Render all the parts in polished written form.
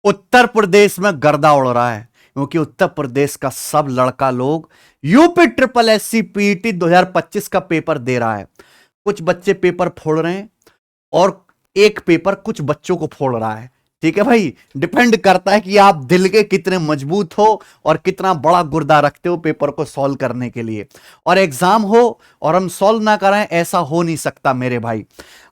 उत्तर प्रदेश में गर्दा उड़ रहा है क्योंकि उत्तर प्रदेश का सब लड़का लोग यूपी ट्रिपल एससी पीईटी 2025 का पेपर दे रहा है। कुछ बच्चे पेपर फोड़ रहे हैं और एक पेपर कुछ बच्चों को फोड़ रहा है। ठीक है भाई, डिपेंड करता है कि आप दिल के कितने मजबूत हो और कितना बड़ा गुर्दा रखते हो पेपर को सॉल्व करने के लिए। और एग्जाम हो और हम सॉल्व ना कराएं, ऐसा हो नहीं सकता मेरे भाई।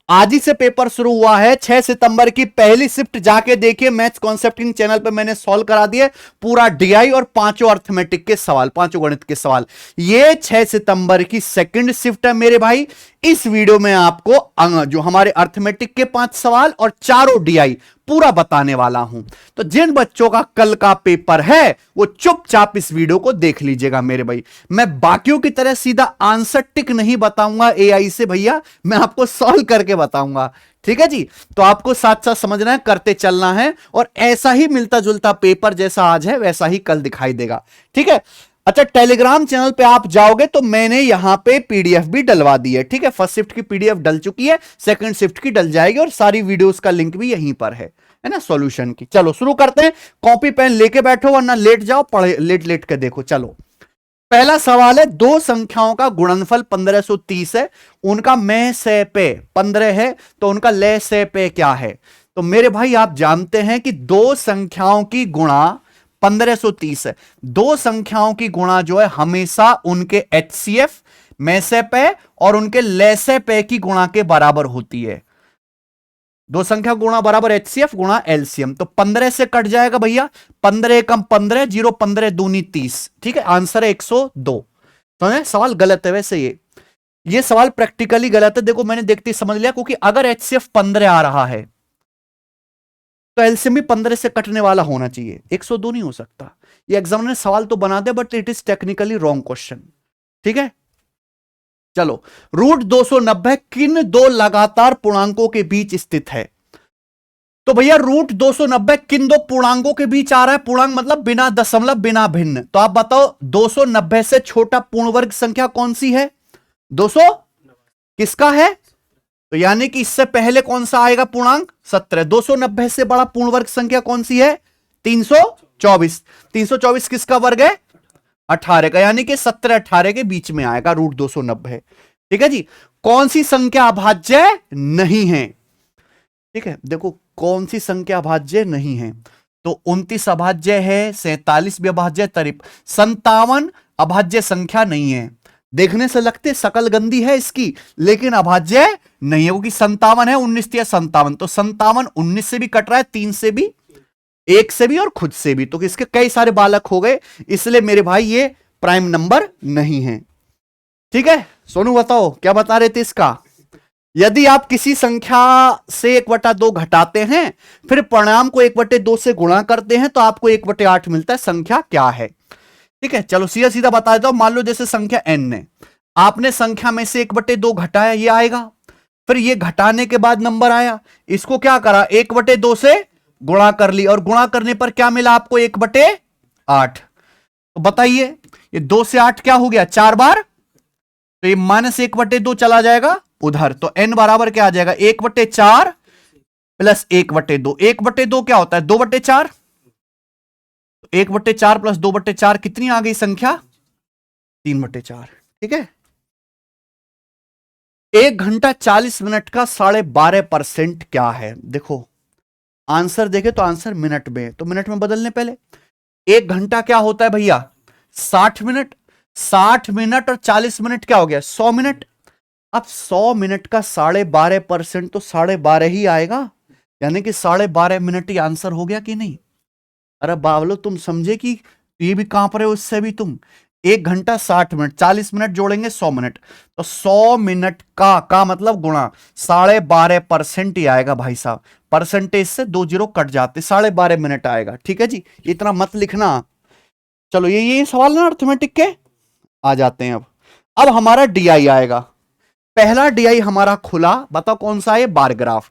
आज ही से पेपर शुरू हुआ है। 6 सितंबर की पहली शिफ्ट जाके देखिए, मैथ्स कॉन्सेप्टिंग चैनल पे मैंने सॉल्व करा दिए पूरा डीआई और पांचों अर्थमेटिक के सवाल, पांचों गणित के सवाल। ये 6 सितंबर की सेकंड शिफ्ट है मेरे भाई। इस वीडियो में आपको जो हमारे अर्थमेटिक के 5 सवाल और चारों डीआई पूरा बताने वाला हूं। तो जिन बच्चों का कल का पेपर है वो चुपचाप इस वीडियो को देख लीजिएगा मेरे भाई। मैं बाकियों की तरह सीधा आंसर टिक नहीं बताऊंगा एआई से भैया, मैं आपको सॉल्व करके बताऊंगा। ठीक है जी, तो आपको साथ साथ समझना है, करते चलना है और ऐसा ही मिलता जुलता पेपर जैसा आज है वैसा ही कल दिखाई देगा। ठीक है। अच्छा, टेलीग्राम चैनल पे आप जाओगे तो मैंने यहां पे पीडीएफ भी डलवा दी है। ठीक है, फर्स्ट शिफ्ट की पीडीएफ डल चुकी है, सेकंड शिफ्ट की डल जाएगी और सारी वीडियोस का लिंक भी यहीं पर है ना, सॉल्यूशन की। चलो शुरू करते हैं। कॉपी पेन लेके बैठो वरना लेट जाओ, पढ़े लेट लेट के देखो। चलो, पहला सवाल है, दो संख्याओं का गुणनफल 1530 है, उनका मैं से पे 15 है, तो उनका ले से पे क्या है? तो मेरे भाई आप जानते हैं कि दो संख्याओं की गुणा 1530 है। दो संख्याओं की गुणा जो है हमेशा उनके एचसीएफ में से पे और उनके ले से पे की गुणा के बराबर होती है। दो संख्या गुणा बराबर एचसीएफ गुणा एलसीएम। तो 15 से कट जाएगा भैया, 15 एकम 15, 0 15 दूनी 30। ठीक है, आंसर है 102। तो सवाल गलत है। वैसे ये सवाल प्रैक्टिकली गलत है। देखो मैंने देखते ही समझ लिया, क्योंकि अगर एचसीएफ 15 आ रहा है तो एलसीएम भी 15 से कटने वाला होना चाहिए, 102 नहीं हो सकता। ये एग्जामिनर ने सवाल तो बना दे but it is technically wrong question. ठीक है, चलो, रूट 290 किन दो लगातार पूर्णांकों के बीच स्थित है? तो भैया रूट 290 किन दो पूर्णांकों के बीच आ रहा है? पूर्णांक मतलब बिना दशमलव बिना भिन्न। तो आप बताओ 290 से छोटा पूर्ण वर्ग संख्या कौन सी है? 200 किसका है? तो यानी कि इससे पहले कौन सा आएगा पूर्णांक? 17। 290 से बड़ा पूर्ण वर्ग संख्या कौन सी है? 324। 324 किसका वर्ग है? 18 का, यानी कि 17 18 के बीच में आएगा रूट 290। ठीक है जी। कौन सी संख्या अभाज्य नहीं है? ठीक है, देखो कौन सी संख्या अभाज्य नहीं है? तो 29 अभाज्य है, 47 भी अभाज्य, 57 अभाज्य संख्या नहीं है। देखने से लगते शकल गंदी है इसकी, लेकिन अभाज्य नहीं है, क्योंकि 57 है, 19 या 57। तो 57 19 से भी कट रहा है, 3 से भी, 1 से भी और खुद से भी, तो इसके कई सारे बालक हो गए, इसलिए मेरे भाई ये प्राइम नंबर नहीं है। ठीक है, सोनू बताओ क्या बता रहे थे इसका? यदि आप किसी संख्या से 1/2 घटाते हैं, फिर परिणाम को 1/2 से गुणा करते हैं, तो आपको 1/8 मिलता है। संख्या क्या है? ठीक है, चलो सीधा सीधा बता देता हूं। मान लो जैसे संख्या n है, आपने संख्या में से 1/2 घटाया, ये आएगा। फिर ये घटाने के बाद नंबर आया, इसको क्या करा? 1/2 से गुणा कर ली, और गुणा करने पर क्या मिला आपको? 1/8। तो बताइए, ये 2 से 8 क्या हो गया? 4 बार। तो ये -1/2 चला जाएगा उधर, तो n बराबर क्या आ जाएगा? 1/4 प्लस 1/2। 1/2 क्या होता है? 2/4। 1/4 प्लस 2/4 कितनी आ गई संख्या? 3/4। ठीक है, 1 घंटा 40 मिनट का 12.5% क्या है? देखो आंसर देखे तो आंसर मिनट में, तो मिनट में बदलने पहले। 1 घंटा क्या होता है भैया? 60 मिनट। 60 मिनट और 40 मिनट क्या हो गया? 100 मिनट। अब 100 मिनट का 12.5% तो 12.5 ही आएगा, यानी कि 12.5 मिनट ही आंसर हो गया कि नहीं? अरे बावलो, तुम समझे कि ये भी कांप रहे हो इससे भी तुम। 1 घंटा 60 मिनट, 40 मिनट जोड़ेंगे 100 मिनट, तो 100 मिनट का मतलब गुणा 12.5% ही आएगा भाई साहब। परसेंटेज से 2 जीरो कट जाते, 12.5 मिनट आएगा। ठीक है जी, इतना मत लिखना। चलो ये सवाल ना अर्थमेटिक के आ जाते हैं। अब हमारा डीआई आएगा। पहला डीआई हमारा खुला, बताओ कौन सा है? Bar graph.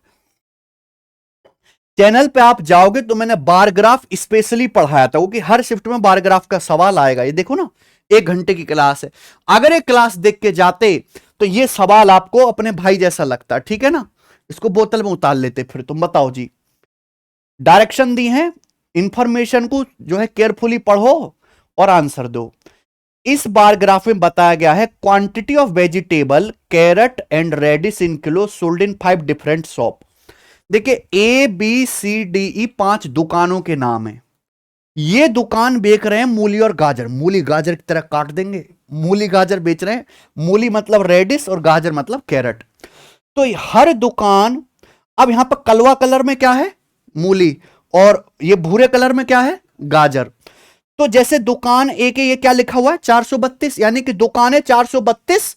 चैनल पे आप जाओगे तो मैंने बार ग्राफ स्पेशली पढ़ाया था, क्योंकि हर शिफ्ट में बार ग्राफ का सवाल आएगा। ये देखो ना, 1 घंटे की क्लास है, अगर एक क्लास देख के जाते तो ये सवाल आपको अपने भाई जैसा लगता। ठीक है ना, इसको बोतल में उतार लेते। फिर तुम बताओ जी, डायरेक्शन दी है, इंफॉर्मेशन को जो है केयरफुली पढ़ो और आंसर दो। इस बार ग्राफ में बताया गया है quantity of vegetable carrot and radish in kilo sold in 5 different shop. देखिए A B C D E 5 दुकानों के नाम है। ये दुकान बेच रहे हैं मूली और गाजर, मूली गाजर की तरह काट देंगे, मूली गाजर बेच रहे हैं, मूली मतलब रेडिश और गाजर मतलब कैरेट। तो हर दुकान, अब यहां पर कलवा कलर में क्या है, मूली, और ये भूरे कलर में क्या है, गाजर। तो जैसे दुकान ए के ये क्या लिखा हुआ है 432, यानी कि दुकान है 432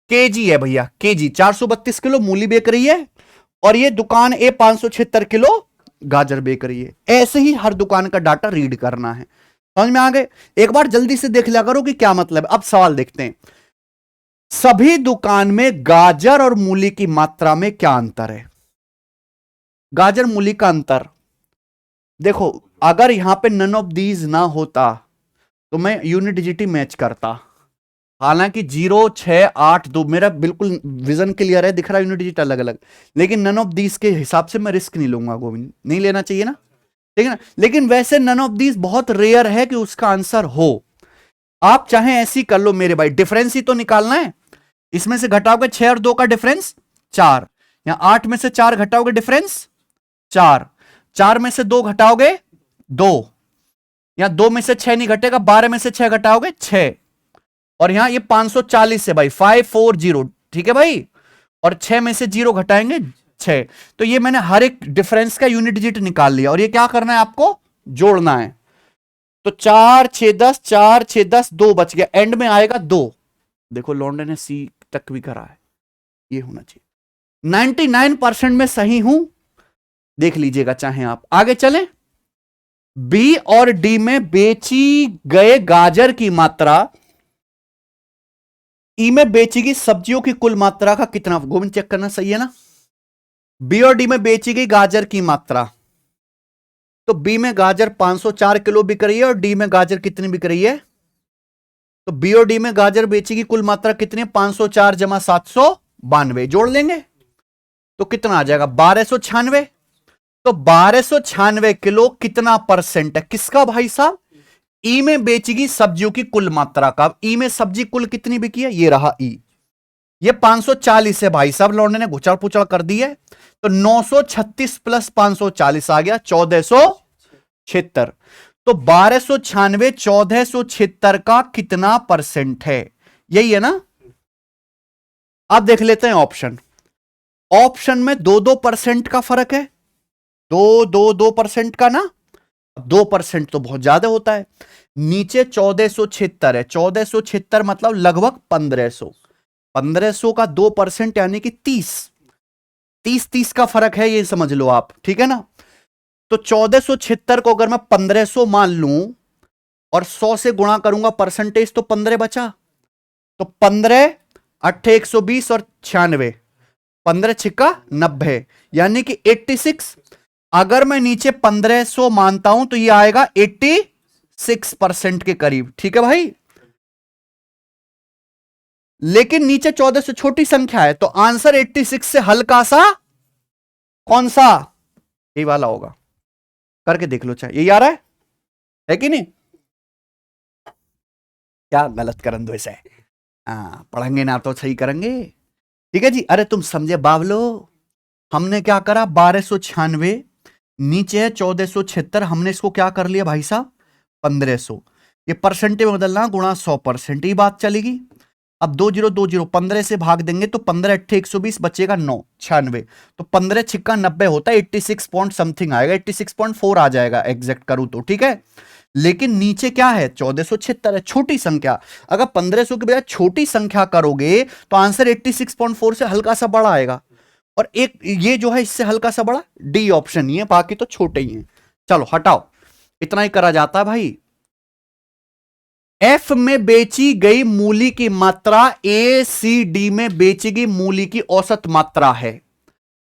केजी है भैया, केजी 432 किलो मूली बेच रही है, और ये दुकान ए 576 किलो गाजर बेच रही है। ऐसे ही हर दुकान का डाटा रीड करना है। समझ में आ गए? एक बार जल्दी से देख लिया करो कि क्या मतलब है। अब सवाल देखते हैं, सभी दुकान में गाजर और मूली की मात्रा में क्या अंतर है? गाजर मूली का अंतर देखो, अगर यहां पे नन ऑफ दीज ना होता तो मैं यूनिडिजिटी मैच करता। हालांकि 0 6 8 2 मेरा बिल्कुल विजन क्लियर है, दिख रहा है यूनिडिजिट अलग अलग, लेकिन नन ऑफ दीज के हिसाब से मैं रिस्क नहीं लूंगा गोविंद, नहीं लेना चाहिए ना, ठीक है ना। लेकिन वैसे नन ऑफ दीज बहुत रेयर है कि उसका आंसर हो। आप चाहे ऐसी कर लो मेरे भाई, डिफरेंस ही तो निकालना है। इसमें से घटाओगे 6 और 2 का डिफरेंस 4, या 8 में से 4 घटाओगे डिफरेंस 4, 4 में से 2 घटाओगे 2, या 2 में से 6 नहीं घटेगा, 12 में से 6 घटाओगे 6, और यहां ये 540 है भाई, 540, ठीक है भाई, और 6 में से 0 घटाएंगे 6। तो ये मैंने हर एक डिफरेंस का यूनिट डिजिट निकाल लिया, और ये क्या करना है आपको, जोड़ना है। तो 4 6 10, 4 6 10, 2 बच गया, एंड में आएगा 2। देखो लॉन्डे ने सी तक भी करा है, ये होना चाहिए। 99% में सही हूं, देख लीजिएगा चाहे आप। आगे चलें, बी और डी में बेची गए गाजर की मात्रा ई में बेची गई सब्जियों की कुल मात्रा का कितना, गोविंद चेक करना सही है ना। बी और डी में बेची गई गाजर की मात्रा, तो बी में गाजर 504 किलो बिक रही है और डी में गाजर कितनी बिक रही है, तो बी और डी में गाजर बेची गई कुल मात्रा कितनी है, 504 जमा 792, जोड़ लेंगे तो कितना आ जाएगा 1296। तो 1296 किलो कितना परसेंट है किसका भाई साहब, ई में बेचेगी सब्जियों की कुल मात्रा का। ई में सब्जी कुल कितनी बिकी है, ये रहा ई, ये 540 है भाई साहब, लौंडे ने घुचड़ पुचड़ कर दी है। तो 936 प्लस 540 आ गया 1476। तो 1296 1476 का कितना परसेंट है, यही है ना। अब देख लेते हैं ऑप्शन। ऑप्शन में 2% का फर्क है, 2% का ना, 2% तो बहुत ज्यादा होता है। नीचे 1476 है, 1476 मतलब लगभग 1500, 1500 का 2% यानी कि 30 का फर्क है, ये समझ लो आप, ठीक है ना। तो 1476 को अगर मैं 1500 मान लूं और 100 से गुणा करूंगा परसेंटेज, तो 15 बचा, तो 15 8 120 और 96, 15 छिक्का 90, यानी कि 86। अगर मैं नीचे 1500 मानता हूं तो ये आएगा 86% के करीब, ठीक है भाई। लेकिन नीचे 1400 छोटी संख्या है, तो आंसर 86 से हल्का सा कौन सा, ये वाला होगा। करके देख लो, चाहे यही आ रहा है कि नहीं। क्या गलत करन दो ऐसे, पढ़ेंगे ना तो सही करेंगे, ठीक है जी। अरे तुम समझे बावलो, हमने क्या करा 1296, नीचे है 1476, हमने इसको क्या कर लिया भाई साहब 1500, ये परसेंटेज में बदलना, गुणा 100%, ये बात चलेगी। अब 2020 15 से भाग देंगे तो 15 8 120 बचेगा 9 96, तो 15 छिक्का 90 होता है, 86 पॉइंट समथिंग आएगा, 86.4 आ जाएगा एग्जैक्ट करूं तो, ठीक है। लेकिन नीचे क्या है 1476 है, छोटी संख्या। अगर 1500 के बजाय छोटी संख्या करोगे तो आंसर 86.4 से हल्का सा बड़ा आएगा, और एक ये जो है इससे हल्का सा बड़ा, डी ऑप्शन ही है, बाकी तो छोटे ही हैं। चलो हटाओ, इतना ही करा जाता है भाई। एफ में बेची गई मूली की मात्रा ए सी डी में बेची गई मूली की औसत मात्रा है।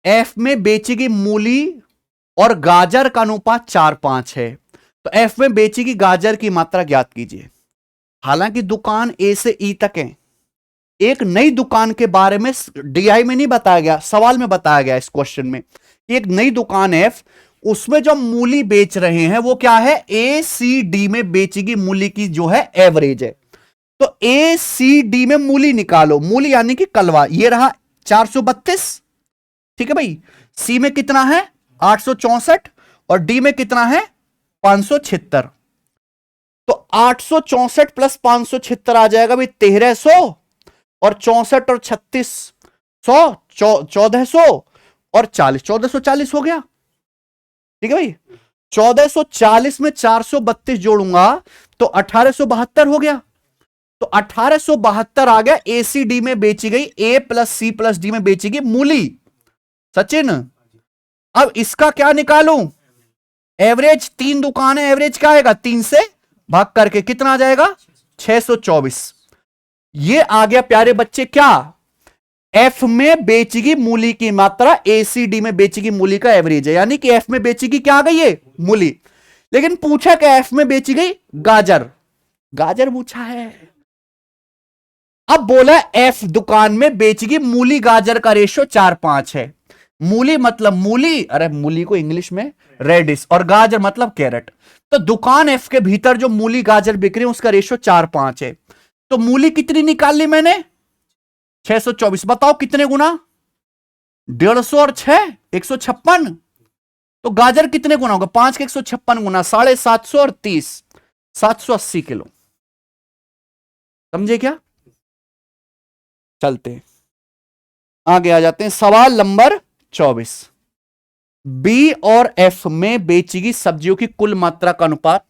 एफ में बेची गई मूली और गाजर का अनुपात 4:5 है, तो एफ में बेची गई गाजर की मात्रा ज्ञात कीजिए। हालांकि दुकान ए से ई तक है, एक नई दुकान के बारे में डीआई में नहीं बताया गया, सवाल में बताया गया इस क्वेश्चन में। एक नई दुकान एफ, उसमें जो मूली बेच रहे हैं वो क्या है, ए सी डी में बेचेगी मूली की जो है एवरेज है। तो ए सी डी में मूली निकालो, मूली यानी कि कलवा, ये रहा 432, ठीक है भाई। सी में कितना है 864 और डी में कितना है 576। तो 864 प्लस 576 आ जाएगा भाई 1300, और 64 और 36 100, 1400 और 40, 1440 हो गया, ठीक है भाई। 1440 में 432 जोड़ूंगा तो 1872 हो गया। तो 1872 आ गया, एसीडी में बेची गई, ए प्लस सी प्लस डी में बेचेगी मूली। सचिन अब इसका क्या निकालूं, एवरेज, 3 दुकान है, एवरेज क्या आएगा 3 से भाग करके कितना आ जाएगा 624। ये आ गया प्यारे बच्चे क्या, एफ में बेचेगी मूली की मात्रा, एसीडी में बेचेगी मूली का एवरेज है, यानी कि एफ में बेचेगी क्या आ गई है मूली। लेकिन पूछा क्या, एफ में बेची गई गाजर, गाजर पूछा है। अब बोला एफ दुकान में बेचेगी मूली गाजर का रेशियो 4:5 है। मूली मतलब मूली, अरे मूली को इंग्लिश में रेडिस, और गाजर मतलब कैरेट। तो दुकान एफ के भीतर जो मूली गाजर बिक रही है उसका रेशियो 4:5 है। तो मूली कितनी निकाल ली मैंने 624, बताओ कितने गुना 150 और 6 156। तो गाजर कितने गुना होगा 5 के 156 गुना 750 और 30 780 किलो। समझे क्या, चलते आगे आ जाते हैं। सवाल नंबर 24, बी और एफ में बेचेगी सब्जियों की कुल मात्रा का अनुपात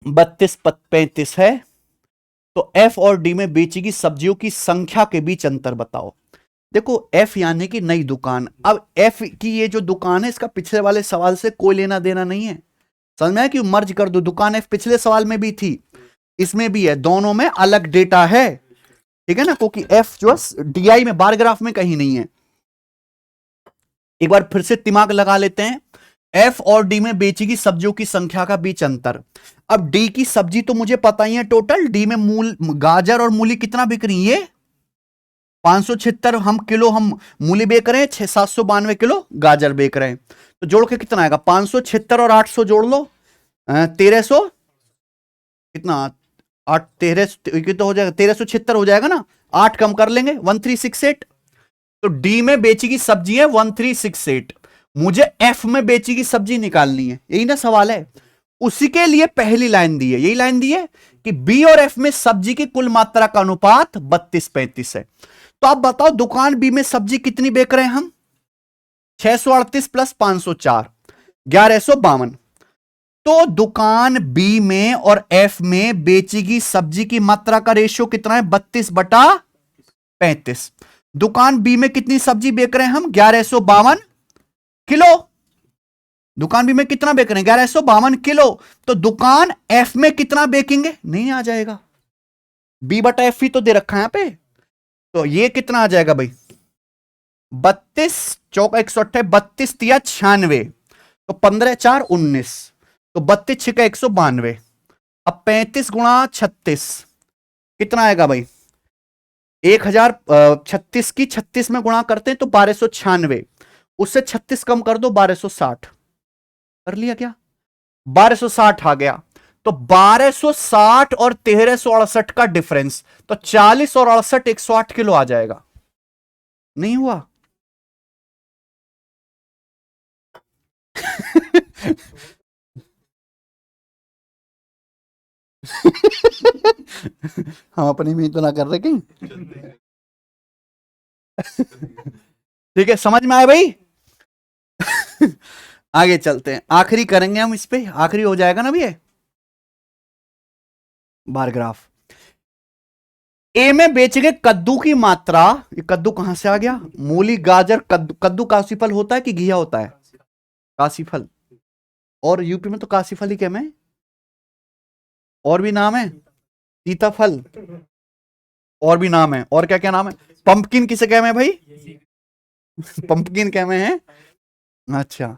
32-35 है। तो एफ और डी में बेचेगी सब्जियों की संख्या के बीच अंतर बताओ। देखो एफ यानी कि नई दुकान, अब एफ की ये जो दुकान है इसका पिछले वाले सवाल से कोई लेना देना नहीं है, समझ में आया कि मर्ज कर दो, दुकान एफ पिछले सवाल में भी थी इसमें भी है, दोनों में अलग डेटा है, ठीक है ना, क्योंकि एफ जो डीआई में बार ग्राफ में कहीं नहीं है। एक बार फिर से दिमाग लगा लेते हैं, एफ और डी में बेचेगी सब्जियों की संख्या का बीच अंतर। अब डी की सब्जी तो मुझे पता ही है टोटल, डी में मूल गाजर और मूली कितना बिक रही है 576 हम किलो, हम मूली बेच रहे हैं, 792 किलो गाजर बेच रहे हैं। तो जोड़ के कितना आएगा 576 और 800 जोड़ लो 1300, कितना 8 13 तो हो जाएगा 1376 हो जाएगा ना, 8 कम कर लेंगे 1368। तो डी में बेचेगी सब्जी है 1368, मुझे एफ में बेचेगी सब्जी निकालनी है, यही ना सवाल है। उसी के लिए पहली लाइन दी है, यही लाइन दी है कि बी और एफ में सब्जी की कुल मात्रा का अनुपात 32-35 है। तो आप बताओ दुकान बी में सब्जी कितनी बेच रहे हैं हम 638 प्लस 504 1152। तो दुकान बी में और एफ में बेचेगी सब्जी की मात्रा का रेशियो कितना है 32/35। दुकान बी में कितनी सब्जी बेच रहे हैं हम 1152 किलो, दुकान बी में कितना बेच रहे हैं 1152 किलो। तो दुकान एफ में कितना बेचेंगे, नहीं आ जाएगा, बी बटा एफ ही तो दे रखा है यहां पे। तो ये कितना आ जाएगा भाई 32 चौका 128 32 तिया 96, तो 15×4 19, तो 32 छिका 192। अब 35 गुणा 36 कितना आएगा भाई 1036 की 36 में गुणा करते हैं तो 1296, उससे 36 कम कर दो 1260, कर लिया क्या 1260 आ गया। तो 1260 और 1368 का डिफरेंस, तो 40 और 68 108 किलो आ जाएगा, नहीं हुआ हम अपनी में तो ना कर रहे कहीं ठीक है, समझ में आया भाई आगे चलते हैं, आखिरी करेंगे हम इस पे, आखिरी हो जाएगा ना भैया बार ग्राफ। ए में बेचेंगे कद्दू की मात्रा, ये कद्दू कहां से आ गया, मूली गाजर कद्दू, कद्दू काशीफल होता है कि घिया होता है, काशीफल, और यूपी में तो काशीफल ही कहते हैं, और भी नाम है सीताफल, और भी नाम है, और क्या क्या नाम है, पंपकिन किसे कहते हैं भाई पंपकिन कहते हैं। अच्छा,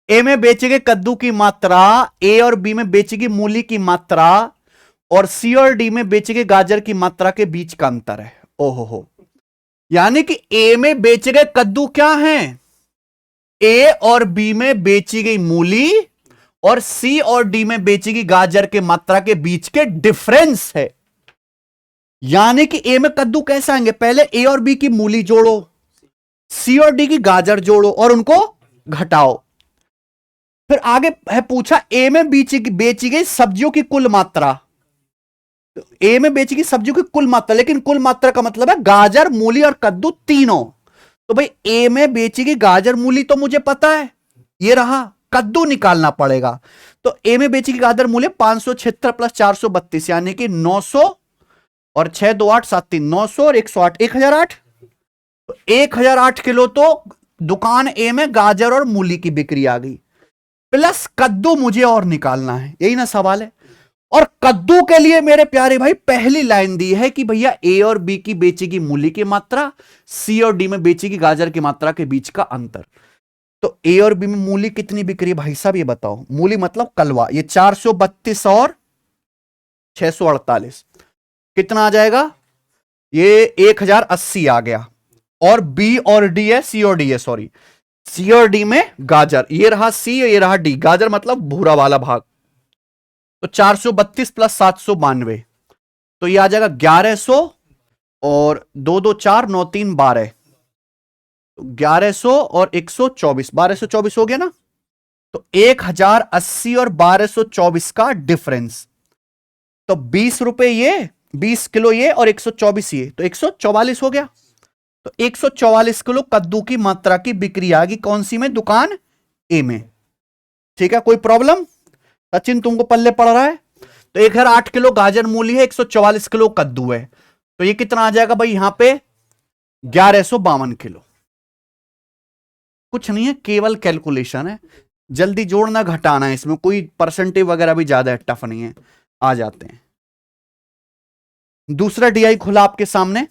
ए में बेचेंगे कद्दू की मात्रा, ए और बी में बेचेगी मूली की मात्रा, और सी और डी में बेचेंगे गाजर की मात्रा के बीच का अंतर है। ओहो हो, यानी कि ए में बेचे गए कद्दू क्या हैं ए और बी में बेची गई मूली और सी और डी में बेची गई गाजर के मात्रा के बीच के डिफरेंस है। यानी कि ए में कद्दू कैसे आएंगे, पहले ए और बी की मूली जोड़ो, सी और डी की गाजर जोड़ो और उनको घटाओ। फिर आगे है पूछा ए में बेची गई सब्जियों की कुल मात्रा। तो ए में बेची गई सब्जियों की कुल मात्रा, लेकिन कुल मात्रा का मतलब है गाजर, मूली और कद्दू तीनों। तो भाई ए में बेची गई गाजर मूली तो मुझे पता है, ये रहा, कद्दू निकालना पड़ेगा। तो ए में बेची गई गाजर मूली 576 प्लस 432 यानी कि 900 और 6 2 8 7 3 900 और 108 1008। तो 1008 किलो तो दुकान ए में गाजर और मूली की बिक्री आ गई, प्लस कद्दू मुझे और निकालना है, यही ना सवाल है। और कद्दू के लिए मेरे प्यारे भाई पहली लाइन दी है कि भैया ए और बी की बेचेगी मूली की मात्रा, सी और डी में बेचेगी गाजर की मात्रा के बीच का अंतर। तो ए और बी में मूली कितनी बिक रही है भाई साहब, ये बताओ। मूली मतलब कलवा, ये 432 और 648 कितना आ जाएगा, ये 1080 आ गया। और बी और डी है, सी और डी है, सॉरी, सी और डी में गाजर, ये रहा सी, ये रहा डी, गाजर मतलब भूरा वाला भाग। तो 432 प्लस 792 तो ये आ जाएगा 1100 और 2 2 4 9 3 12, 1100 और 124, 1224 हो गया ना। तो 1080 और 1224 का डिफरेंस, तो 20 रुपए ये, 20 किलो ये और 124 ये, तो 144 हो गया। तो 144 किलो कद्दू की मात्रा की बिक्री आ गई, कौन सी में, दुकान ए में। ठीक है, कोई प्रॉब्लम? सचिन तुमको पल्ले पड़ रहा है? तो 1008 किलो गाजर मूली है, 144 किलो कद्दू है, तो ये कितना आ जाएगा भाई यहां पे, 1152 किलो। कुछ नहीं है, केवल कैलकुलेशन है, जल्दी जोड़ना घटाना है, इसमें कोई परसेंटेज वगैरह भी ज्यादा टफ नहीं है, आ जाते हैं। दूसरा डीआई खुला आपके सामने,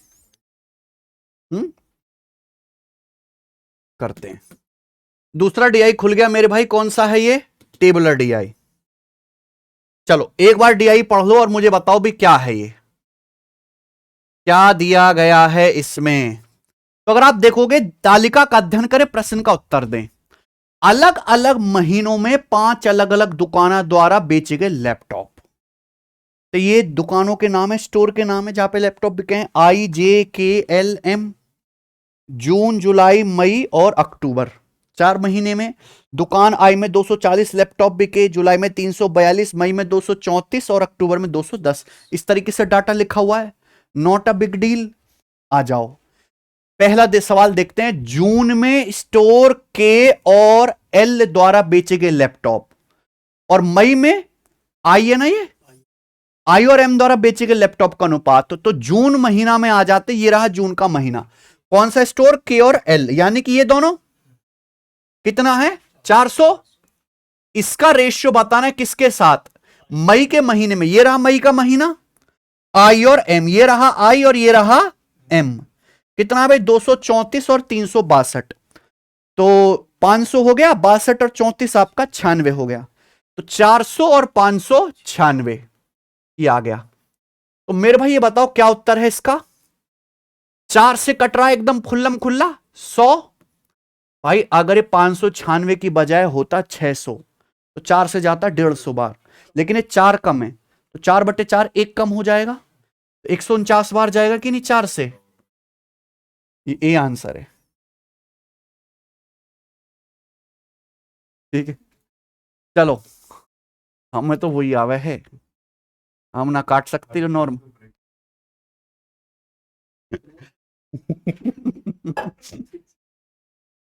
करते हैं। दूसरा डीआई खुल गया मेरे भाई, कौन सा है ये, टेबुलर डीआई। चलो एक बार डीआई पढ़ लो और मुझे बताओ भी क्या है ये, क्या दिया गया है इसमें। तो अगर आप देखोगे तालिका का अध्ययन करें, प्रश्न का उत्तर दें। अलग अलग महीनों में 5 अलग अलग दुकानों द्वारा बेचे गए लैपटॉप। तो ये दुकानों के नाम है, स्टोर के नाम है जहां पे लैपटॉप बिके हैं, IJKLM। जून, जुलाई, मई और अक्टूबर, 4 महीने में। दुकान आई में 240 लैपटॉप बिके, जुलाई में 342, मई में 234 और अक्टूबर में 210। इस तरीके से डाटा लिखा हुआ है, नॉट अ बिग डील। आ जाओ, पहला सवाल देखते हैं। जून में स्टोर के और एल द्वारा बेचे गए लैपटॉप, और मई में आई है ना, ये आई और एम द्वारा बेचे गए लैपटॉप का अनुपात। तो जून महीना में आ जाते, ये रहा जून का महीना, कौन सा स्टोर, के और एल, यानी कि ये दोनों कितना है, 400। इसका रेशियो बताना है किसके साथ, मई के महीने में, ये रहा मई का महीना, आई और एम, ये रहा आई और ये रहा एम। कितना भाई, 234 और 362, तो 500 हो गया, 62 और 34 आपका 96 हो गया। तो 400 और 596 ये आ गया। तो मेरे भाई ये बताओ क्या उत्तर है इसका, 4 से कट रहा है एकदम खुल्लम खुल्ला, 100। भाई अगर ये 596 की बजाय होता 600 तो 4 से जाता 150 बार, लेकिन ये 4 कम है, तो 4/4 1 कम हो जाएगा, तो 149 बार जाएगा कि नहीं 4 से। ये आंसर है, ठीक है। चलो, हमें तो वही आवे है, हम ना काट सकते हो नॉर्म।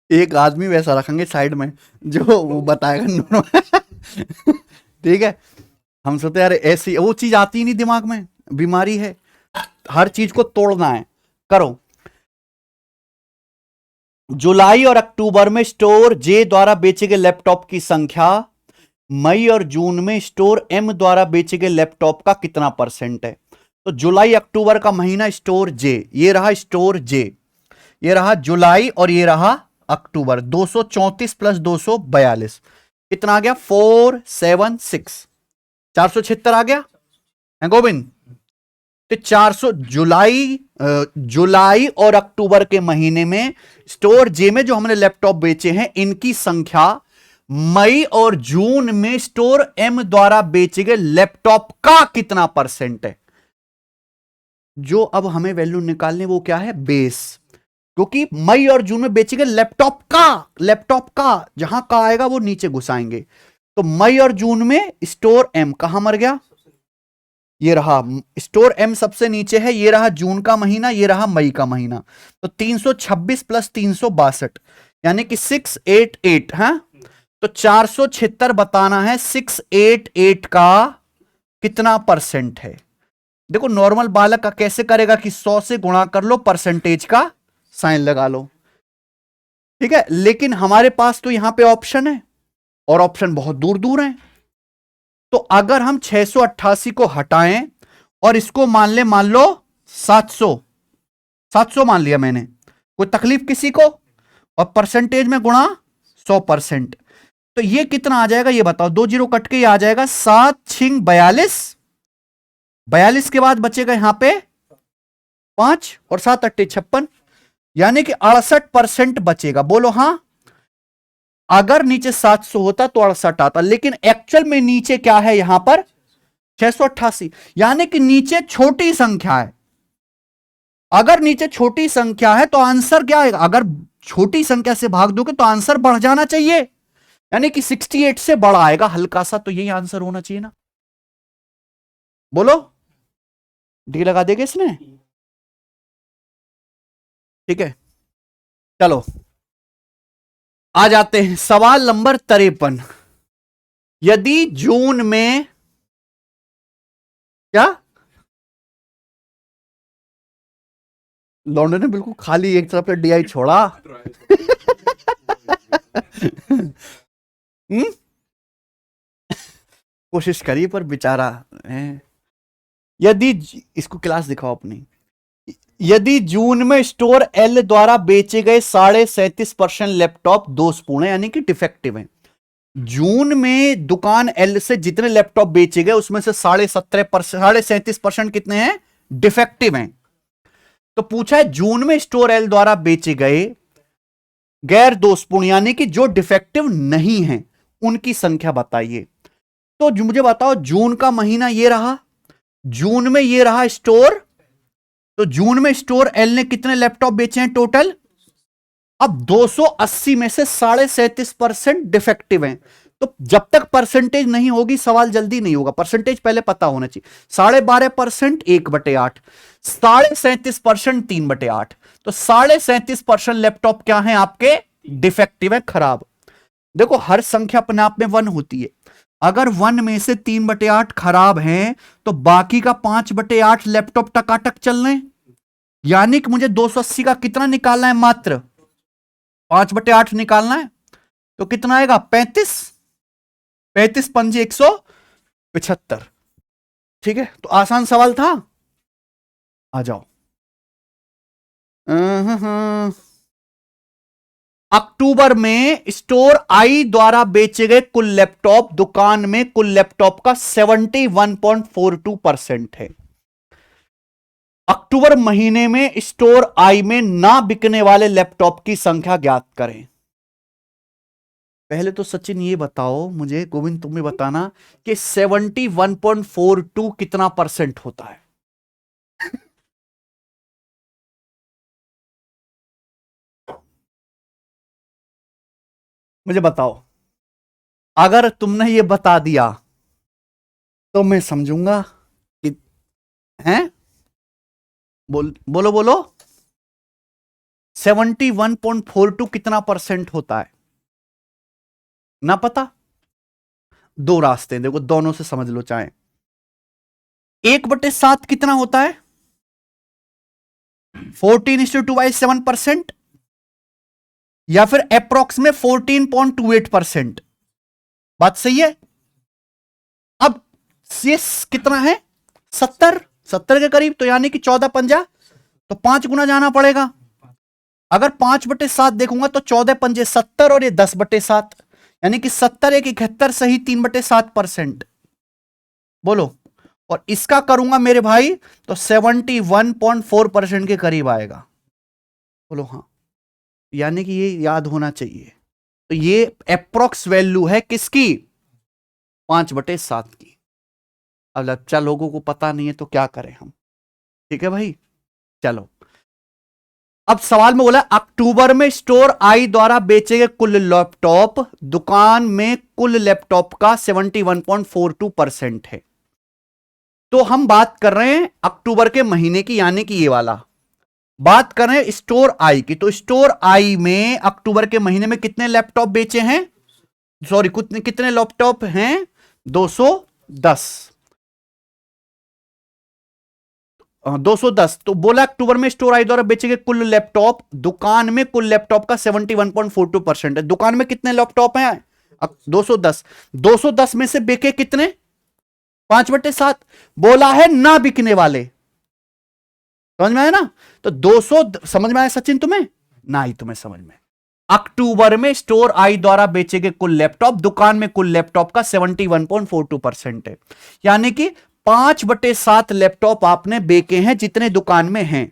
एक आदमी वैसा रखेंगे साइड में जो वो बताएगा नॉर्म। ठीक है, हम सोचते यार ऐसी वो चीज आती ही नहीं दिमाग में, बीमारी है, हर चीज को तोड़ना है। करो, जुलाई और अक्टूबर में स्टोर जे द्वारा बेचे गए लैपटॉप की संख्या, मई और जून में स्टोर एम द्वारा बेचे गए लैपटॉप का कितना % है। तो जुलाई अक्टूबर का महीना स्टोर जे, ये रहा स्टोर जे, ये रहा जुलाई और ये रहा अक्टूबर। 234 प्लस 242 कितना आ गया, 476, 476 आ गया है गोविंद। तो 400 जुलाई और अक्टूबर के महीने में स्टोर जे में जो हमने लैपटॉप बेचे हैं इनकी संख्या मई और जून में स्टोर एम द्वारा बेचे गए लैपटॉप का कितना परसेंट है। जो अब हमें वैल्यू निकालने वो क्या है, बेस, क्योंकि मई और जून में बेचे गए लैपटॉप का जहां का आएगा वो नीचे घुसाएंगे। तो मई और जून में स्टोर एम कहां मर गया, ये रहा स्टोर एम सबसे नीचे है, ये रहा जून का महीना, ये रहा मई का महीना। तो 326 प्लस 362 यानी कि 688। हाँ, तो 476 बताना है 688 का कितना परसेंट है। देखो नॉर्मल बालक का कैसे करेगा कि 100 से गुणा कर लो, परसेंटेज का साइन लगा लो, ठीक है। लेकिन हमारे पास तो यहां पे ऑप्शन है और ऑप्शन बहुत दूर दूर है। तो अगर हम 688 को हटाएं और इसको मान लो 700 मान लिया मैंने, कोई तकलीफ किसी को, और परसेंटेज में गुणा 100%, तो ये कितना आ जाएगा ये बताओ। 2 जीरो कट के ये आ जाएगा 7 छिंग 42 के बाद बचेगा यहां पे 5 और 7 अट्टे 56, यानी कि 68% बचेगा। बोलो हां, अगर नीचे 700 होता तो 68 आता, लेकिन एक्चुअल में नीचे क्या है यहां पर 688, यानी कि नीचे छोटी संख्या है। अगर नीचे छोटी संख्या है तो आंसर क्या आएगा, अगर छोटी संख्या से भाग दोगे तो आंसर बढ़ जाना चाहिए, यानी कि 68 से बड़ा आएगा हल्का सा, तो यही आंसर होना चाहिए ना। बोलो डी लगा देगा इसने, ठीक है। चलो आ जाते हैं सवाल नंबर 53। यदि जून में क्या, लॉन्डन ने बिल्कुल खाली एक तरफ से डीआई छोड़ा कोशिश करी पर बेचारा है। यदि इसको क्लास दिखाओ अपनी, यदि जून में स्टोर एल द्वारा बेचे गए 37.5% लैपटॉप दोषपूर्ण है, यानी कि डिफेक्टिव है। जून में दुकान एल से जितने लैपटॉप बेचे गए उसमें से 37.5% कितने हैं, डिफेक्टिव हैं। तो पूछा है जून में स्टोर एल द्वारा बेचे गए गैर दोषपूर्ण यानी कि जो डिफेक्टिव नहीं है उनकी संख्या बताइए। तो मुझे बताओ जून का महीना ये रहा, जून में ये रहा स्टोर, तो जून में स्टोर एल ने कितने लैपटॉप बेचे हैं टोटल। अब 280 में से 37.5% डिफेक्टिव हैं, तो जब तक परसेंटेज नहीं होगी सवाल जल्दी नहीं होगा, परसेंटेज पहले पता होना चाहिए। 12.5% 1/8, 37.5% 3/8, तो 37.5% लैपटॉप क्या है आपके, डिफेक्टिव है, खराब। देखो हर संख्या अपने आप में 1 होती है, अगर 1 में से 3/8 खराब है तो बाकी का 5/8 लैपटॉप टकाटक चल रहे, यानी कि मुझे 280 का कितना निकालना है, मात्र 5/8 निकालना है। तो कितना आएगा 35 पंजे 175, ठीक है। तो आसान सवाल था, आ जाओ। अक्टूबर में स्टोर आई द्वारा बेचे गए कुल लैपटॉप दुकान में कुल लैपटॉप का 71.42% है। अक्टूबर महीने में स्टोर आई में ना बिकने वाले लैपटॉप की संख्या ज्ञात करें। पहले तो सचिन ये बताओ मुझे, गोविंद तुम्हें बताना कि 71.42 कितना परसेंट होता है। मुझे बताओ, अगर तुमने ये बता दिया तो मैं समझूंगा कि हैं, बोलो बोलो 71.42 कितना परसेंट होता है, ना पता। 2 रास्ते हैं, देखो दोनों से समझ लो, चाहे 1/7 कितना होता है, 14:2/7%, या फिर अप्रोक्स में 14.28%। बात सही है। अब ये कितना है 70 के करीब, तो यानी कि 14 पंजा, तो 5 गुना जाना पड़ेगा। अगर 5/7 देखूंगा तो 14 पंजे 70 और ये 10/7, यानी कि 70 1 71 सही 3/7%। बोलो और इसका करूंगा मेरे भाई तो 71.4% के करीब आएगा। बोलो हाँ, यानी कि ये याद होना चाहिए। तो ये अप्रोक्स वैल्यू है किसकी? 5/7 की। अब अच्छा लोगों को पता नहीं है तो क्या करें हम, ठीक है भाई। चलो अब सवाल में बोला अक्टूबर में स्टोर आई द्वारा बेचे गए कुल लैपटॉप दुकान में कुल लैपटॉप का 71.42% है। तो हम बात कर रहे हैं अक्टूबर के महीने की, यानी कि ये वाला बात कर रहे हैं स्टोर आई की। तो स्टोर आई में अक्टूबर के महीने में कितने लैपटॉप बेचे हैं, सॉरी कितने लैपटॉप हैं? 210। 210। तो बोला अक्टूबर में स्टोर आई द्वारा बेचे गए कुल लैपटॉप दुकान में कुल लैपटॉप का 71.42% है। दुकान में कितने लैपटॉप हैं? 210। 210 में से बेचे कितने? 5/7। बोला है ना बिकने वाले, समझ में आया ना? तो 200 समझ में आया सचिन तुम्हें? ना ही तुम्हें समझ में। अक्टूबर में स्टोर आई द्वारा बेचे गए कुल लैपटॉप दुकान में कुल लैपटॉप का 71.42% है, यानी कि 5/7 लैपटॉप आपने बेचे हैं जितने दुकान में हैं।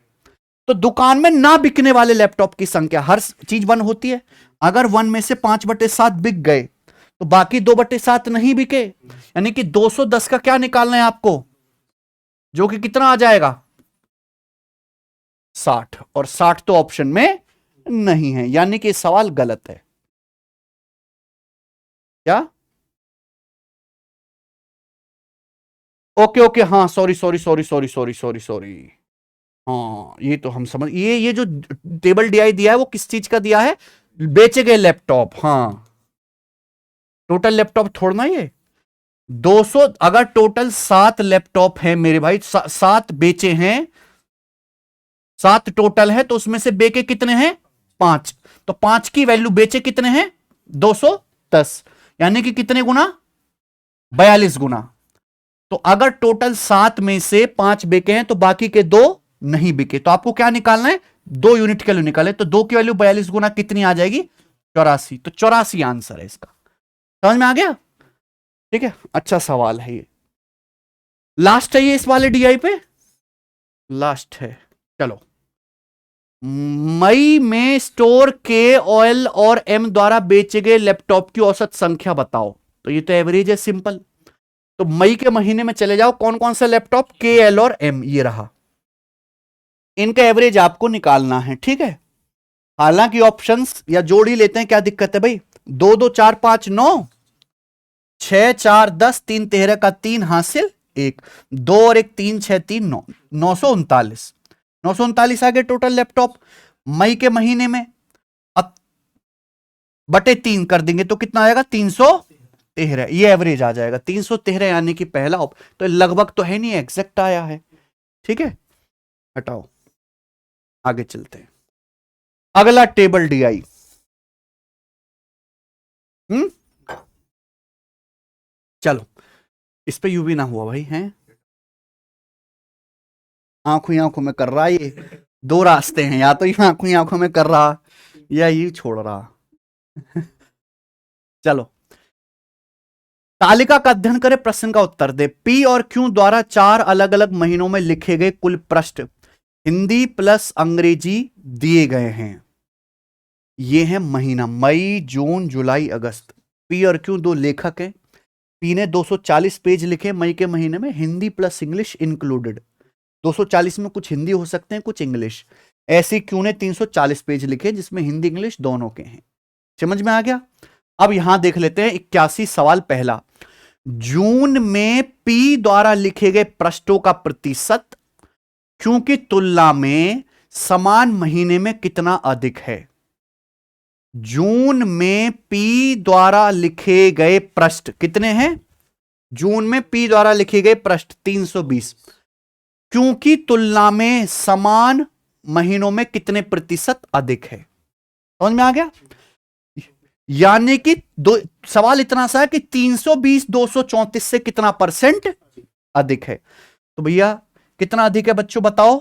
तो दुकान में ना बिकने वाले लैपटॉप की संख्या, हर चीज 1 होती है, अगर 1 में से 5/7 बिक गए तो बाकी 2/7 नहीं बिके, यानी कि 210 का क्या निकालना है आपको, जो कि कितना आ जाएगा? 60। और 60 तो ऑप्शन में नहीं है, यानी कि सवाल गलत है। क्या? ओके ओके, हाँ sorry sorry sorry sorry sorry sorry sorry. हाँ ये तो हम समझ, ये जो टेबल डीआई दिया है वो किस चीज का दिया है? बेचे गए लैपटॉप। हाँ टोटल लैपटॉप छोड़ना ये 200, अगर टोटल 7 लैपटॉप हैं मेरे भाई, 7 बेचे हैं, 7 टोटल है, तो उसमें से बेचे कितने हैं? 5। तो 5 की वैल्यू बेचे कितने हैं? 210, यानी कि कितने गुना? 42 गुना। तो अगर टोटल 7 में से 5 बिके हैं तो बाकी के 2 नहीं बिके, तो आपको क्या निकालना है? 2 यूनिट की वैल्यू निकाले, तो 2 की वैल्यू 42 गुना कितनी आ जाएगी? 84। तो 84 आंसर है इसका। समझ में आ गया? ठीक है, अच्छा सवाल है ये। लास्ट है ये इस वाले डीआई पे, लास्ट है। चलो, मई में स्टोर के ऑयल और एम द्वारा बेचे गए लैपटॉप की औसत संख्या बताओ। तो ये तो एवरेज है, सिंपल। तो मई के महीने में चले जाओ, कौन कौन सा लैपटॉप, के, एल और एम, ये रहा, इनका एवरेज आपको निकालना है, ठीक है। हालांकि ऑप्शंस या जोड़ ही लेते हैं, क्या दिक्कत है भाई? 2 2 4 5 9, 6 4 10, 3 13 का 3 हासिल 1, 2 और 1 3 6 3 9, 939। 939 आ गए टोटल लैपटॉप मई के महीने में। अब बटे 3 कर देंगे तो कितना आएगा? 313। ये एवरेज आ जाएगा 313, यानी कि पहला तो लगभग तो है नहीं, एग्जैक्ट आया है, ठीक है। हटाओ, आगे चलते हैं। अगला टेबल डीआई, चलो इस पे यू भी ना हुआ भाई, हैं आंखों ही आंखों में कर रहा, ये 2 रास्ते हैं, या तो ये आंखों ही आंखों में कर रहा या ये छोड़ रहा। चलो, तालिका का अध्ययन करें, प्रश्न का उत्तर दे। पी और क्यू द्वारा 4 अलग अलग महीनों में लिखे गए कुल पृष्ठ हिंदी प्लस अंग्रेजी दिए गए हैं। ये है महीना, मई जून जुलाई अगस्त। पी और क्यू 2 लेखक हैं। पी ने 240 पेज लिखे मई के महीने में, हिंदी प्लस इंग्लिश इंक्लूडेड। 240 में कुछ हिंदी हो सकते हैं, कुछ इंग्लिश। ऐसे क्यू ने 340 पेज लिखे जिसमें हिंदी इंग्लिश दोनों के हैं। समझ में आ गया? अब यहां देख लेते हैं 81 सवाल पहला। जून में पी द्वारा लिखे गए पृष्ठों का प्रतिशत क्यू की तुलना में समान महीने में कितना अधिक है? जून में पी द्वारा लिखे गए पृष्ठ कितने हैं? जून में पी द्वारा लिखे गए पृष्ठ 320, क्यू की तुलना में समान महीनों में कितने प्रतिशत अधिक है? समझ में आ गया? यानी कि सवाल इतना सा है कि 320 234 से कितना परसेंट अधिक है। तो भैया कितना अधिक है बच्चों बताओ?